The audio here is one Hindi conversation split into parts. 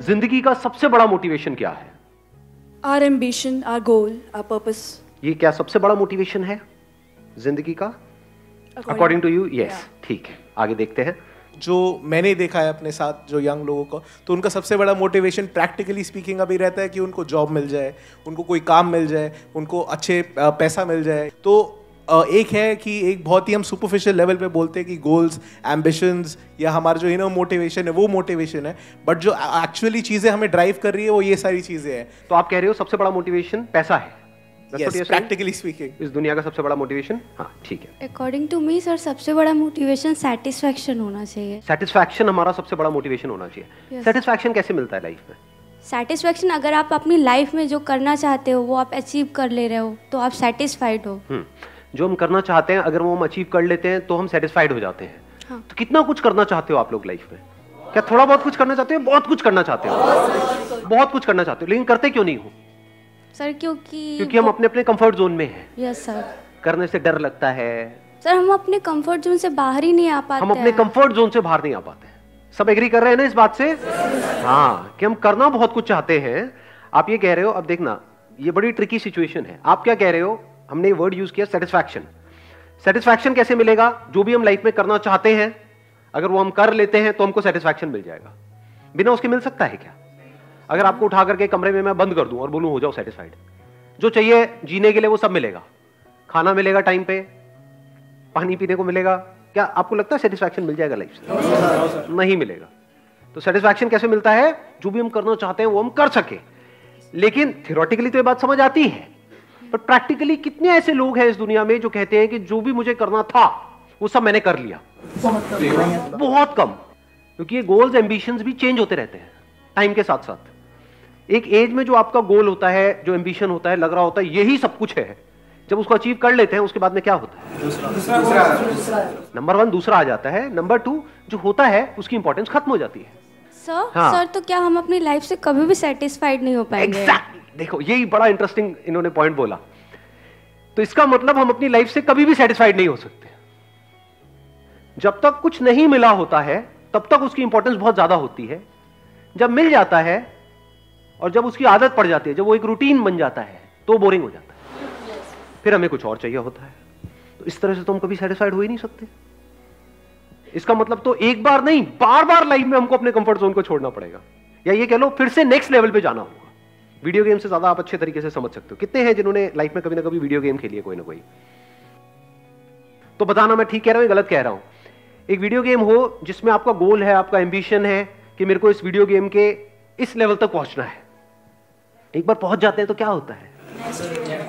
जिंदगी का सबसे बड़ा मोटिवेशन क्या है? Our ambition, our goal, our purpose. ये क्या सबसे बड़ा मोटिवेशन है जिंदगी का? According to you? यस, ठीक है, आगे देखते हैं। जो मैंने देखा है अपने साथ जो यंग लोगों को, तो उनका सबसे बड़ा मोटिवेशन प्रैक्टिकली स्पीकिंग अभी रहता है कि उनको जॉब मिल जाए, उनको कोई काम मिल जाए, उनको अच्छे पैसा मिल जाए। तो एक है कि एक बहुत ही हम सुपरफिशियल लेवल पे बोलते हैं कि गोल्स, एम्बिशंस या हमारा जो इनर मोटिवेशन है वो मोटिवेशन है, बट जो एक्चुअली चीज़ें हमें ड्राइव कर रही है वो ये सारी चीज़ें हैं। तो आप कह रहे हो सबसे बड़ा मोटिवेशन पैसा है? प्रैक्टिकली स्पीकिंग इस दुनिया का सबसे बड़ा मोटिवेशन? हाँ, ठीक है। अकॉर्डिंग टू मी सर, सबसे बड़ा मोटिवेशन सेटिस्फैक्शन होना चाहिए। सेटिस्फैक्शन हमारा सबसे बड़ा मोटिवेशन होना चाहिए। सेटिस्फैक्शन कैसे मिलता है लाइफ में? सेटिस्फैक्शन, अगर आप अपनी लाइफ में जो करना चाहते हो वो आप अचीव कर ले रहे हो तो आप सेटिस्फाइड हो। जो हम करना चाहते हैं अगर वो हम अचीव कर लेते हैं तो हम सेटिस्फाइड हो जाते हैं। हाँ। तो कितना कुछ करना चाहते हो आप लोग लाइफ में? क्या थोड़ा बहुत कुछ करना चाहते हो? बहुत कुछ करना चाहते हो? बहुत कुछ करना चाहते हो, लेकिन करते क्यों नहीं हो? सर क्योंकि हम अपने अपने कंफर्ट जोन में हैं। Yes sir. करने से डर लगता है सर, हम अपने कंफर्ट जोन से बाहर ही नहीं आ पाते। हम अपने कंफर्ट जोन से बाहर नहीं आ पाते। सब एग्री कर रहे हैं ना इस बात से? हाँ, कि हम करना बहुत कुछ चाहते हैं। आप ये कह रहे हो, अब देखना ये बड़ी ट्रिकी सिचुएशन है। आप क्या कह रहे हो? हमने वर्ड यूज किया सेटिस्फैक्शन। सेटिस्फैक्शन कैसे मिलेगा? जो भी हम लाइफ में करना चाहते हैं अगर वो हम कर लेते हैं तो हमको सेटिस्फैक्शन मिल जाएगा। बिना उसके मिल सकता है क्या? अगर आपको उठा करके कमरे में मैं बंद कर दूं और बोलूं हो जाओ सेटिस्फाइड, जो चाहिए जीने के लिए वो सब मिलेगा, खाना मिलेगा टाइम पे, पानी पीने को मिलेगा, क्या आपको लगता है सेटिस्फैक्शन मिल जाएगा लाइफ से? नहीं मिलेगा। तो सेटिस्फैक्शन कैसे मिलता है? जो भी हम करना चाहते हैं वो हम कर सके। लेकिन थियोरेटिकली तो ये बात समझ आती है, पर प्रैक्टिकली कितने ऐसे लोग हैं इस दुनिया में जो कहते हैं कि जो भी मुझे करना था वो सब मैंने कर लिया? बहुत कम। क्योंकि ये गोल्स, एम्बिशंस भी चेंज होते रहते हैं टाइम के साथ साथ। एक एज में जो आपका गोल होता है, जो एम्बिशन होता है, लग रहा होता है यही सब कुछ है, जब उसको अचीव कर लेते हैं उसके बाद में क्या होता है? नंबर 1 दूसरा आ जाता है। नंबर 2 जो होता है उसकी इंपॉर्टेंस खत्म हो जाती है। सर तो क्या हम अपनी लाइफ से कभी भी सेटिस्फाइड नहीं हो पाएंगे? Exactly. देखो यही बड़ा इंटरेस्टिंग इन्होंने पॉइंट बोला। तो इसका मतलब हम अपनी लाइफ से कभी भी सेटिस्फाइड नहीं हो सकते। जब तक कुछ नहीं मिला होता है तब तक उसकी इंपॉर्टेंस बहुत ज्यादा होती है। जब मिल जाता है और जब उसकी आदत पड़ जाती है, जब वो एक रूटीन बन जाता है तो बोरिंग हो जाता है, फिर हमें कुछ और चाहिए होता है। तो इस तरह से तो हम कभी सेटिस्फाइड हो ही नहीं सकते। इसका मतलब तो एक बार नहीं, बार बार लाइफ में हमको अपने कंफर्ट जोन को छोड़ना पड़ेगा, या ये कह लो फिर से नेक्स्ट लेवल पे जाना होगा। वीडियो गेम से ज्यादा आप अच्छे तरीके से समझ सकते हो। कितने हैं जिन्होंने लाइफ में कभी ना कभी वीडियो गेम खेली है, कोई ना कोई? तो बताना मैं ठीक कह रहा हूं, गलत कह रहा हूं। एक वीडियो गेम हो जिसमें आपका गोल है, आपका एम्बिशन है कि मेरे को इस वीडियो गेम के इस लेवल तक पहुंचना है। एक बार पहुंच जाते हैं तो क्या होता है?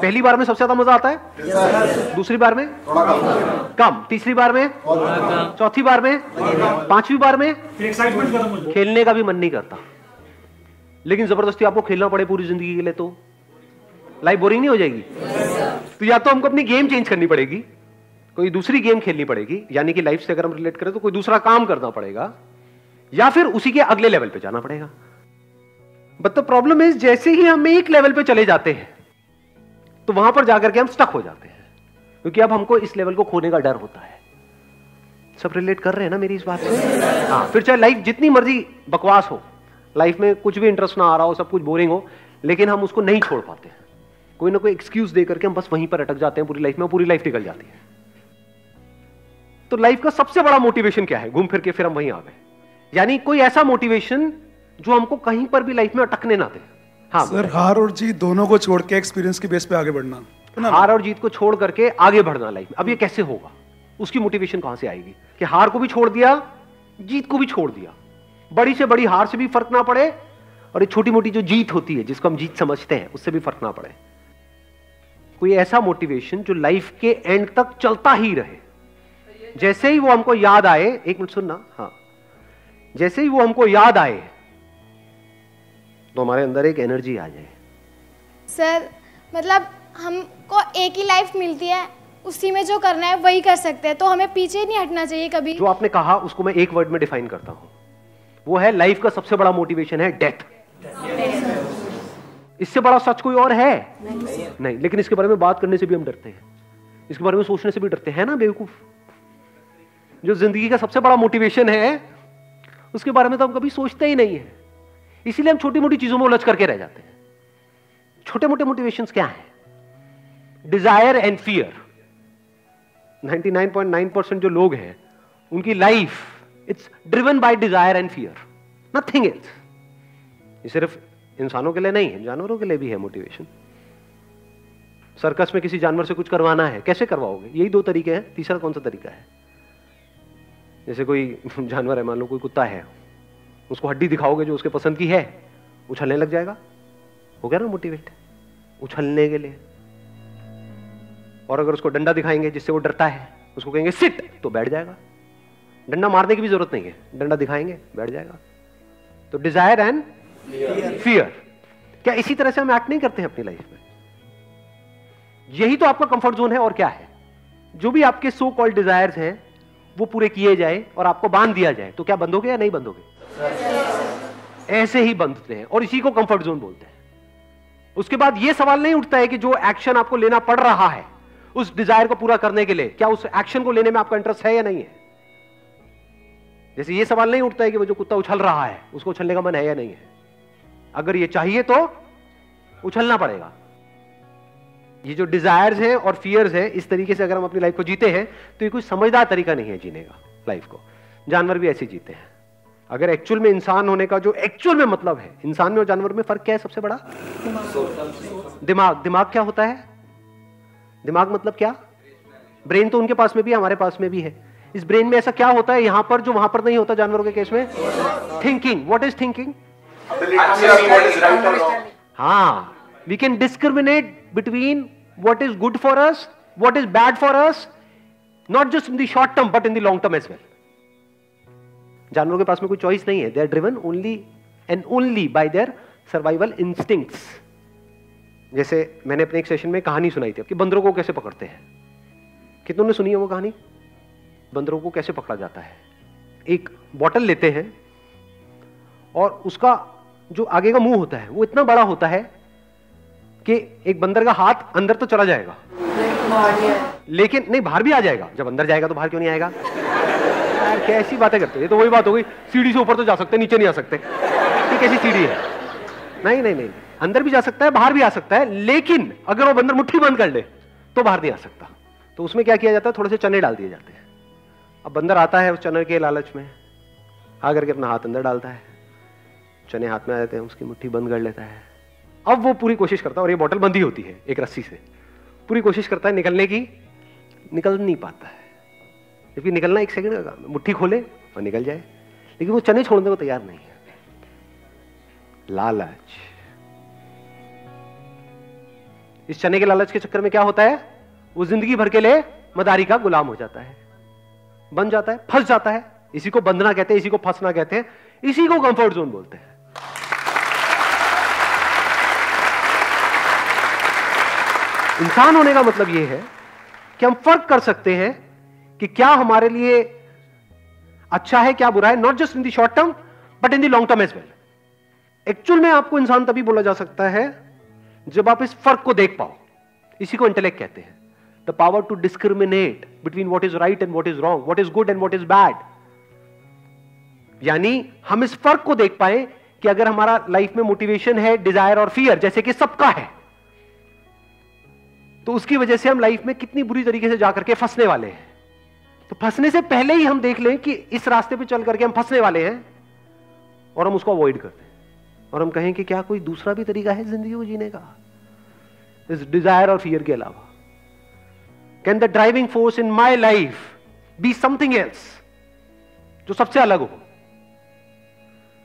पहली बार में सबसे ज्यादा मजा आता है, दूसरी बार में कम, तीसरी बार में, चौथी बार में, पांचवी बार में खेलने का भी मन नहीं करता। लेकिन जबरदस्ती आपको खेलना पड़े पूरी जिंदगी के लिए तो लाइफ बोरिंग नहीं हो जाएगी? तो या तो हमको अपनी गेम चेंज करनी पड़ेगी, कोई दूसरी गेम खेलनी पड़ेगी, यानी कि लाइफ से अगर हम रिलेट करें तो कोई दूसरा काम करना पड़ेगा, या फिर उसी के अगले लेवल पे जाना पड़ेगा। बट द प्रॉब्लम इज जैसे ही हम एक लेवल पे चले जाते हैं तो वहां पर जाकर के हम स्टक हो जाते हैं, क्योंकि अब हमको इस लेवल को खोने का डर होता है। सब रिलेट कर रहे हैं ना मेरी इस बात से? हाँ, फिर चाहे लाइफ जितनी मर्जी बकवास हो, लाइफ में कुछ भी इंटरेस्ट ना आ रहा हो, सब कुछ बोरिंग हो, लेकिन हम उसको नहीं छोड़ पाते हैं। कोई ना कोई एक्सक्यूज दे करके हम बस वहीं पर अटक जाते हैं पूरी लाइफ में, पूरी लाइफ निकल जाती है। तो लाइफ का सबसे बड़ा मोटिवेशन क्या है? घूम फिर के फिर हम वहीं आ गए, यानी कोई ऐसा मोटिवेशन जो हमको कहीं पर भी लाइफ में अटकने ना दे। हाँ सर, हार और जीत दोनों को छोड़ के एक्सपीरियंस की बेस पे आगे बढ़ना। हार और जीत को छोड़ करके आगे बढ़ना लाइफ में। अब ये कैसे होगा? उसकी मोटिवेशन कहां से आएगी कि हार को भी छोड़ दिया, जीत को भी छोड़ दिया, बड़ी से बड़ी हार से भी फर्क ना पड़े, और एक छोटी मोटी जो जीत होती है जिसको हम जीत समझते हैं उससे भी फर्क ना पड़े। कोई ऐसा मोटिवेशन जो लाइफ के एंड तक चलता ही रहे। जैसे ही वो हमको याद आए, एक मिनट सुनना, हाँ, जैसे ही वो हमको याद आए तो हमारे अंदर एक एनर्जी आ जाए। सर मतलब हमको एक ही लाइफ मिलती है, उसी में जो करना है वही कर सकते हैं, तो हमें पीछे नहीं हटना चाहिए कभी। जो आपने कहा उसको मैं एक वर्ड में डिफाइन करता हूं, वो है लाइफ का सबसे बड़ा मोटिवेशन है डेथ। इससे बड़ा सच कोई और है? नहीं। लेकिन इसके बारे में बात करने से भी हम डरते हैं, इसके बारे में सोचने से भी डरते हैं ना बेवकूफ। जो जिंदगी का सबसे बड़ा मोटिवेशन है उसके बारे में तो हम कभी सोचते ही नहीं है। इसीलिए हम छोटी मोटी चीजों में उलझ करके रह जाते हैं। छोटे मोटे मोटिवेशंस क्या हैं? Desire and fear. 99.9% जो लोग हैं उनकी life it's driven by desire and fear, nothing else. ये सिर्फ इंसानों के लिए नहीं है, जानवरों के लिए भी है मोटिवेशन। सर्कस में किसी जानवर से कुछ करवाना है, कैसे करवाओगे? यही दो तरीके हैं, तीसरा कौन सा तरीका है? जैसे कोई जानवर है, मान लो कोई कुत्ता है, उसको हड्डी दिखाओगे जो उसके पसंद की है, उछलने लग जाएगा, हो गया ना मोटिवेट, उछलने के लिए। और अगर उसको डंडा दिखाएंगे जिससे वो डरता है, उसको कहेंगे सिट, तो बैठ जाएगा। डंडा मारने की भी जरूरत नहीं है, डंडा दिखाएंगे बैठ जाएगा। तो डिजायर एंड फियर, क्या इसी तरह से हम एक्ट नहीं करते हैं अपनी लाइफ में? यही तो आपका कंफर्ट जोन है। और क्या है? जो भी आपके सो कॉल्ड डिजायर्स हैं वो पूरे किए जाए और आपको बांध दिया जाए, तो क्या बंधोगे या नहीं बंधोगे? ऐसे ही बंधते हैं और इसी को कंफर्ट जोन बोलते हैं। उसके बाद यह सवाल नहीं उठता है कि जो एक्शन आपको लेना पड़ रहा है उस डिजायर को पूरा करने के लिए, क्या उस एक्शन को लेने में आपका इंटरेस्ट है या नहीं है? जैसे यह सवाल नहीं उठता है कि वो जो कुत्ता उछल रहा है उसको उछलने का मन है या नहीं है। अगर ये चाहिए तो उछलना पड़ेगा। ये जो डिजायर्स हैं और फियर्स हैं, इस तरीके से अगर हम अपनी लाइफ को जीते हैं तो ये कोई समझदार तरीका नहीं है जीने का लाइफ को। जानवर भी ऐसे जीते हैं। अगर एक्चुअल में इंसान होने का जो एक्चुअल में मतलब है, इंसान में और जानवर में फर्क क्या है सबसे बड़ा? दिमाग। दिमाग क्या होता है? दिमाग मतलब क्या? ब्रेन तो उनके पास में भी है, हमारे पास में भी है। इस ब्रेन में ऐसा क्या होता है यहां पर जो वहां पर नहीं होता जानवरों के केस में? थिंकिंग। What is thinking? हाँ, we can discriminate between what is good for us, what is bad for us, not just in the short term but in the long term as well. जानवरों के पास में कोई चॉइस नहीं है। They are driven only and only by their survival instincts. जैसे मैंने अपने एक सेशन में कहानी सुनाई थी कि बंदरों को कैसे पकड़ते हैं। कितनों ने सुनी है वो कहानी? बंदरों को कैसे पकड़ा जाता है? एक बॉटल लेते हैं और उसका जो आगे का मुंह होता है वो इतना बड़ा होता है कि एक बंदर का हाथ अंदर तो चला जाएगा, लेकिन नहीं, बाहर भी आ जाएगा। जब अंदर जाएगा तो बाहर क्यों नहीं आएगा? यार कैसी बातें करते हो? ये तो वही बात हो गई, सीढ़ी से ऊपर तो जा सकते, नीचे नहीं आ सकते। ये कैसी सीढ़ी है? नहीं नहीं नहीं, अंदर भी जा सकता है, बाहर भी आ सकता है, लेकिन अगर वो बंदर मुट्ठी बंद कर ले तो बाहर नहीं आ सकता। तो उसमें क्या किया जाता है? थोड़े से चने डाल दिए जाते हैं। अब बंदर आता है उस चने के लालच में, आकर के अपना हाथ अंदर डालता है, चने हाथ में आ जाते हैं, उसकी मुट्ठी बंद कर लेता है। अब वो पूरी कोशिश करता है, और ये बोतल बंधी होती है एक रस्सी से, पूरी कोशिश करता है निकलने की, निकल नहीं पाता है। जबकि निकलना एक सेकंड का काम है, मुट्ठी खोले और निकल जाए, लेकिन वो चने छोड़ने को तैयार नहीं है। लालच। इस चने के लालच के चक्कर में क्या होता है? वो जिंदगी भर के लिए मदारी का गुलाम हो जाता है, बन जाता है, फंस जाता है। इसी को बंधना कहते हैं, इसी को फंसना कहते हैं, इसी को कंफर्ट जोन बोलते हैं। इंसान होने का मतलब यह है कि हम फर्क कर सकते हैं कि क्या हमारे लिए अच्छा है, क्या बुरा है, not just in the short term but in the long term as well. Actual में आपको इंसान तभी बोला जा सकता है जब आप इस फर्क को देख पाओ। इसी को इंटेलेक्ट कहते हैं, the power to discriminate between what is right and what is wrong, what is good and what is bad. यानी हम इस फर्क को देख पाए कि अगर हमारा लाइफ में मोटिवेशन है डिजायर और फियर, जैसे कि सबका है, तो उसकी वजह से हम लाइफ में कितनी बुरी तरीके से जाकर के फंसने वाले हैं। तो फंसने से पहले ही हम देख लें कि इस रास्ते पे चल करके हम फंसने वाले हैं और हम उसको अवॉइड करते हैं और हम कहें कि क्या कोई दूसरा भी तरीका है जिंदगी को जीने का इस डिजायर और फियर के अलावा? Can the driving force in my life be something else, जो सबसे अलग हो?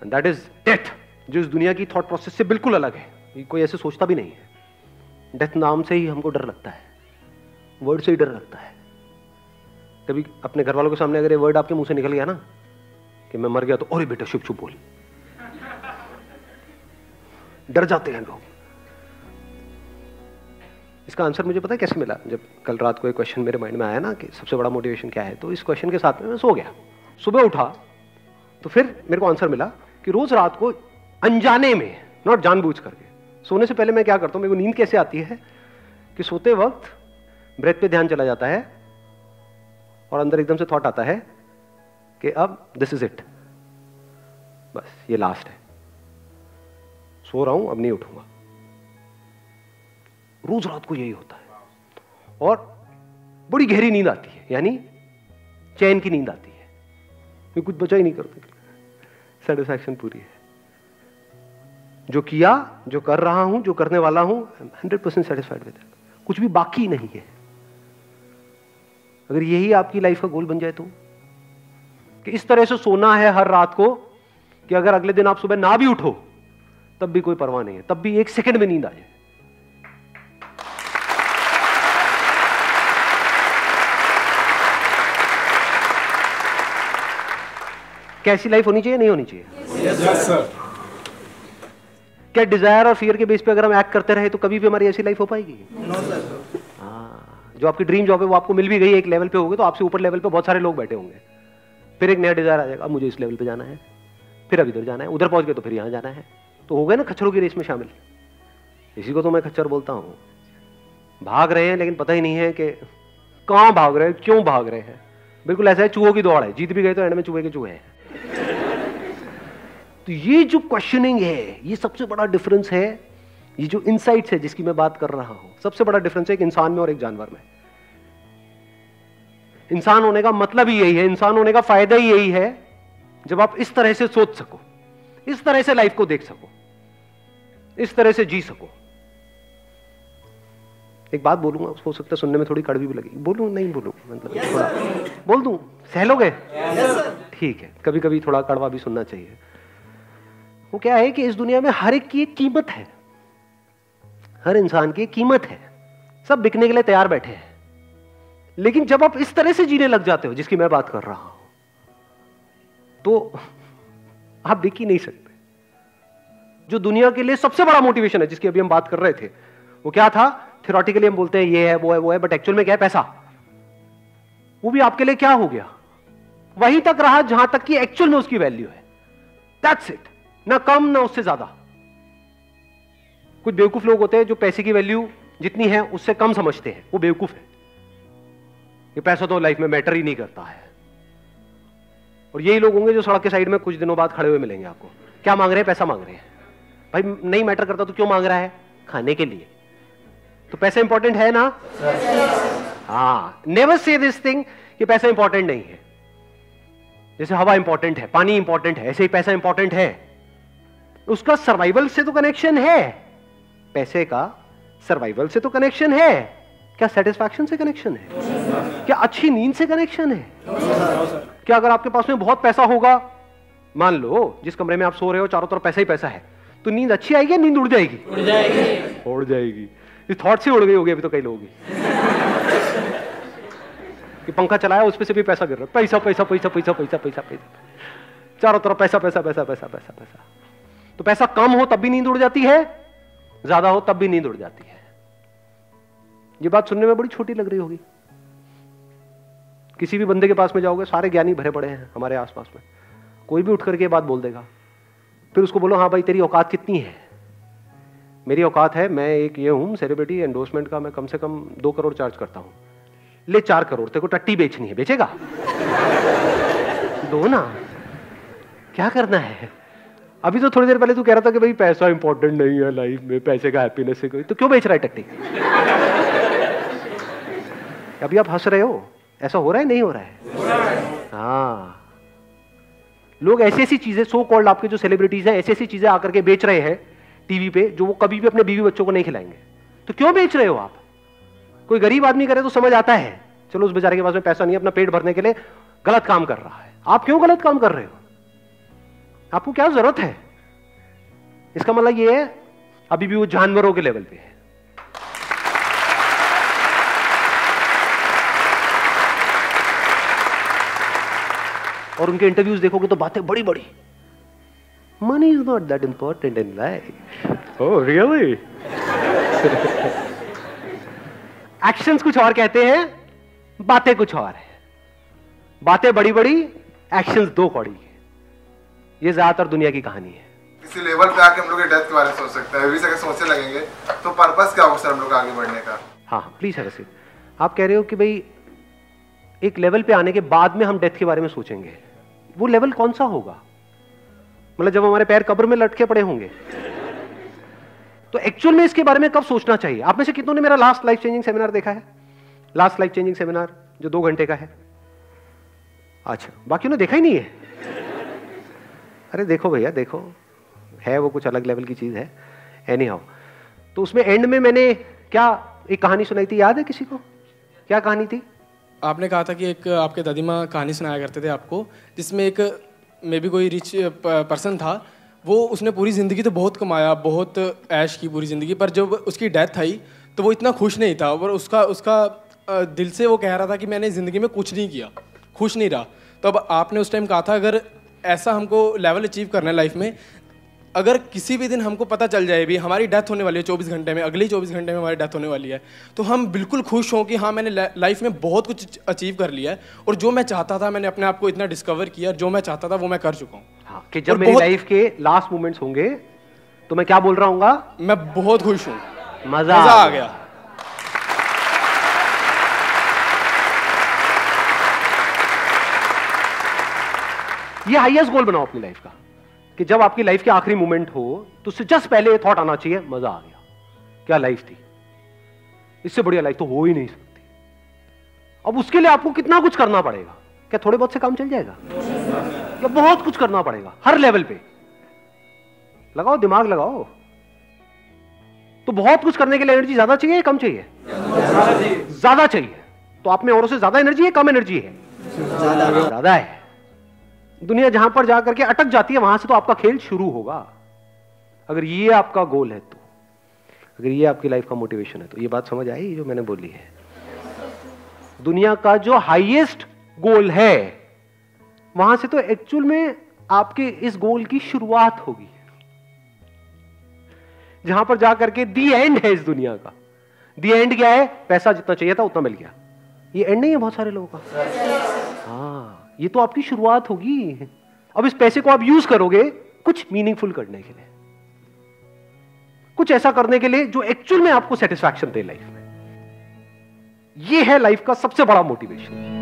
एंड दैट इज डेथ, जो इस दुनिया की थॉट प्रोसेस से बिल्कुल अलग है। कोई ऐसे सोचता भी नहीं है। डेथ नाम से ही हमको डर लगता है, वर्ड से ही डर लगता है। कभी अपने घर वालों के सामने अगर ये वर्ड आपके मुंह से निकल गया ना कि मैं मर गया, तो अरे बेटा चुप चुप बोल, डर जाते हैं लोग। इसका आंसर मुझे पता है कैसे मिला? जब कल रात को एक क्वेश्चन मेरे माइंड में आया ना कि सबसे बड़ा मोटिवेशन क्या है, तो इस क्वेश्चन के साथ में मैं सो गया। सुबह उठा तो फिर मेरे को आंसर मिला कि रोज रात को अनजाने में, नॉट जानबूझ करके, सोने से पहले मैं क्या करता हूं, मेरे को नींद कैसे आती है कि सोते वक्त ब्रेथ पे ध्यान चला जाता है और अंदर एकदम से थॉट आता है कि अब दिस इज इट, बस ये लास्ट है। सो रहा हूं, अब नहीं उठूंगा। रोज रात को यही होता है और बड़ी गहरी नींद आती है, यानी चैन की नींद आती है, मैं कुछ बचा ही नहीं करते, सेटिस्फैक्शन पूरी है। जो किया, जो कर रहा हूं, जो करने वाला हूं, 100% सेटिस्फाइड विद इट, कुछ भी बाकी नहीं है। अगर यही आपकी लाइफ का गोल बन जाए तो, कि इस तरह से सोना है हर रात को कि अगर अगले दिन आप सुबह ना भी उठो तब भी कोई परवाह नहीं है, तब भी 1 सेकंड में नींद आ जाए। कैसी लाइफ होनी चाहिए, नहीं होनी चाहिए? Yes sir. क्या डिजायर और फियर के बेस पे अगर हम एक्ट करते रहे तो कभी भी हमारी ऐसी लाइफ हो पाएगी? No sir. जो आपकी ड्रीम जॉब है वो आपको मिल भी गई, एक लेवल पे होगी, तो आपसे ऊपर लेवल पे बहुत सारे लोग बैठे होंगे, फिर एक नया डिजायर आ जाएगा, अब मुझे इस लेवल पे जाना है, फिर अब इधर जाना है, उधर पहुंच गए तो फिर यहां जाना है, तो हो गए ना खच्चरों की रेस में शामिल। इसी को तो मैं खच्चर बोलता हूं। भाग रहे हैं लेकिन पता ही नहीं है कि कहां भाग रहे हैं, क्यों भाग रहे हैं। बिल्कुल ऐसा है, चूहों की दौड़ है, जीत भी गए तो एंड में चूहे के चूहे हैं। तो ये जो क्वेश्चनिंग है, ये सबसे बड़ा डिफरेंस है, ये जो इनसाइट्स है जिसकी मैं बात कर रहा हूं, सबसे बड़ा डिफरेंस है एक इंसान में और एक जानवर में। इंसान होने का मतलब ही यही है, इंसान होने का फायदा ही यही है, जब आप इस तरह से सोच सको, इस तरह से लाइफ को देख सको, इस तरह से जी सको। एक बात बोलूंगा, हो सकता है सुनने में थोड़ी कड़वी भी लगेगी, बोलूं नहीं बोलूं, मतलब थोड़ा बोल दूं, सह लोगे? ठीक है, कभी कभी थोड़ा कड़वा भी सुनना चाहिए। वो क्या है कि इस दुनिया में हर एक की एक कीमत है, हर इंसान की एक कीमत है, सब बिकने के लिए तैयार बैठे हैं। लेकिन जब आप इस तरह से जीने लग जाते हो जिसकी मैं बात कर रहा हूं, तो आप बिक ही नहीं सकते। जो दुनिया के लिए सबसे बड़ा मोटिवेशन है जिसकी अभी हम बात कर रहे थे, वो क्या था? थ्योरेटिकली हम बोलते हैं ये है वो है वो है, बट एक्चुअल में क्या है? पैसा। वो भी आपके लिए क्या हो गया? वहीं तक रहा जहां तक कि एक्चुअल में उसकी वैल्यू है। दैट्स इट, ना कम ना उससे ज्यादा। कुछ बेवकूफ लोग होते हैं जो पैसे की वैल्यू जितनी है उससे कम समझते हैं, वो बेवकूफ है। ये पैसा तो लाइफ में मैटर ही नहीं करता है। और यही लोग होंगे जो सड़क के साइड में कुछ दिनों बाद खड़े हुए मिलेंगे आपको। क्या मांग रहे हैं? पैसा मांग रहे हैं। भाई नहीं मैटर करता तो क्यों मांग रहा है? खाने के लिए। तो पैसा इंपॉर्टेंट है ना? हाँ, नेवर से दिस थिंग कि पैसा इंपॉर्टेंट नहीं है। जैसे हवा इंपॉर्टेंट है, पानी इंपॉर्टेंट है, ऐसे ही पैसा इंपॉर्टेंट है। उसका सर्वाइवल से तो कनेक्शन है, पैसे का सर्वाइवल से तो कनेक्शन है। क्या सेटिस्फैक्शन से कनेक्शन है? क्या अच्छी नींद से कनेक्शन है? क्या अगर आपके पास में बहुत पैसा होगा, मान लो जिस कमरे में आप सो रहे हो चारों तरफ पैसा ही पैसा है, तो नींद अच्छी आएगी या नींद उड़ जाएगी? उड़ जाएगी। उड़ जाएगी। इस थॉट से उड़ गई होगी अभी तो कई लोगों की कि पंखा चलाया उस पे से भी पैसा गिर रहा है, पैसा पैसा पैसा पैसा पैसा पैसा पैसा, चारों तरफ पैसा पैसा पैसा पैसा पैसा पैसा। तो पैसा कम हो तब भी नींद उड़ जाती है, ज्यादा हो तब भी नींद उड़ जाती है। ये बात सुनने में बड़ी छोटी लग रही होगी। किसी भी बंदे के पास में जाओगे, सारे ज्ञानी भरे पड़े हैं हमारे आसपास में, कोई भी उठ करके ये बात बोल देगा। फिर उसको बोलो हाँ भाई तेरी औकात कितनी है? मेरी औकात है, मैं एक ये हूं सेलिब्रिटी, एंडोर्समेंट का मैं कम से कम 2 करोड़ चार्ज करता हूं। ले 4 करोड़, तेरे को टट्टी बेचनी है, बेचेगा? दो ना, क्या करना है? अभी तो थोड़ी देर पहले तू कह रहा था कि भाई पैसा इंपॉर्टेंट नहीं है लाइफ में, पैसे का हैप्पीनेस से कोई, तो क्यों बेच रहा है टट्टी? अभी आप हंस रहे हो, ऐसा हो रहा है नहीं हो रहा है? हाँ, लोग ऐसी ऐसी चीजें, सो कॉल्ड आपके जो सेलिब्रिटीज हैं, ऐसी ऐसी चीजें आकर के बेच रहे हैं टीवी पे जो वो कभी भी अपने बीवी बच्चों को नहीं खिलाएंगे। तो क्यों बेच रहे हो आप? कोई गरीब आदमी करे तो समझ आता है, चलो उस बेचारे के पास में पैसा नहीं है, अपना पेट भरने के लिए गलत काम कर रहा है। आप क्यों गलत काम कर रहे हो? आपको क्या जरूरत है? इसका मतलब ये है अभी भी वो जानवरों के लेवल पे है। और उनके इंटरव्यूज देखोगे तो बातें बड़ी बड़ी, money is not that important in life. Oh really? Actions कुछ और कहते हैं, बातें कुछ और है। बातें बड़ी बड़ी, एक्शंस 2 कौड़ी। ये ज्यादातर दुनिया की कहानी है। किसी लेवल पे आके हम लोग डेथ के बारे में सोच सकते हैं, अभी से अगर सोचने लगेंगे तो पर्पस क्या होगा सर हम लोग आगे बढ़ने का? हाँ प्लीज है। आप कह रहे हो कि भाई एक लेवल पे आने के बाद में हम डेथ के बारे में सोचेंगे, वो लेवल कौन सा होगा? मतलब जब हमारे पैर कब्र में लटके पड़े होंगे तो एक्चुअल में इसके बारे में कब सोचना चाहिए? आप में से कितनों ने मेरा लास्ट लाइफ चेंजिंग सेमिनार देखा है? लास्ट लाइफ चेंजिंग सेमिनार जो 2 घंटे का है। अच्छा, बाकी ने देखा ही नहीं है? अरे देखो भैया, देखो, है वो कुछ अलग लेवल की चीज है। एनी हाउ, तो उसमें एंड में मैंने क्या एक कहानी सुनाई थी, याद है किसी को? क्या कहानी थी? आपने कहा था कि एक आपके दादी माँ कहानी सुनाया करते थे आपको, जिसमें एक मे बी कोई रिच पर्सन था, वो उसने पूरी ज़िंदगी तो बहुत कमाया, बहुत ऐश की पूरी ज़िंदगी, पर जब उसकी डेथ आई तो वो इतना खुश नहीं था, और उसका दिल से वो कह रहा था कि मैंने ज़िंदगी में कुछ नहीं किया, खुश नहीं रहा। तो अब आपने उस टाइम कहा था अगर ऐसा हमको लेवल अचीव करना है लाइफ में, अगर किसी भी दिन हमको पता चल जाए भी हमारी डेथ होने वाली है 24 घंटे में, अगले 24 घंटे में हमारी डेथ होने वाली है, तो हम बिल्कुल खुश हों कि हाँ मैंने लाइफ में बहुत कुछ अचीव कर लिया है, और जो मैं चाहता था मैंने अपने आप को इतना डिस्कवर किया, जो मैं चाहता था वो मैं कर चुका हूँ। हाँ, कि जब मेरी लाइफ के लास्ट मोमेंट्स होंगे तो मैं क्या बोल रहा हूँ? मैं बहुत खुश हूँ, मजा आ गया। ये हाईएस्ट गोल बनाओ अपनी लाइफ का, कि जब आपकी लाइफ के आखिरी मोमेंट हो तो उससे जस्ट पहले ये थॉट आना चाहिए, मजा आ गया, क्या लाइफ थी, इससे बढ़िया लाइफ तो हो ही नहीं सकती। अब उसके लिए आपको कितना कुछ करना पड़ेगा? क्या थोड़े बहुत से काम चल जाएगा? या बहुत कुछ करना पड़ेगा हर लेवल पे? लगाओ दिमाग, लगाओ। तो बहुत कुछ करने के लिए एनर्जी ज्यादा चाहिए, कम चाहिए? ज्यादा चाहिए। तो आप में औरों से ज्यादा एनर्जी है, कम एनर्जी है? ज्यादा है। दुनिया जहां पर जाकर के अटक जाती है, वहां से तो आपका खेल शुरू होगा। अगर ये आपका गोल है, तो अगर ये आपकी लाइफ का मोटिवेशन है, तो ये बात समझ आई जो मैंने बोली है। दुनिया का जो हाईएस्ट गोल है, वहां से तो एक्चुअल में आपके इस गोल की शुरुआत होगी, जहां पर जाकर के दी एंड है इस दुनिया का। दी एंड क्या है? पैसा जितना चाहिए था उतना मिल गया। ये एंड नहीं है बहुत सारे लोगों का। हाँ, ये तो आपकी शुरुआत होगी। अब इस पैसे को आप यूज करोगे कुछ मीनिंगफुल करने के लिए, कुछ ऐसा करने के लिए जो एक्चुअल में आपको सेटिस्फैक्शन दे लाइफ में। ये है लाइफ का सबसे बड़ा मोटिवेशन।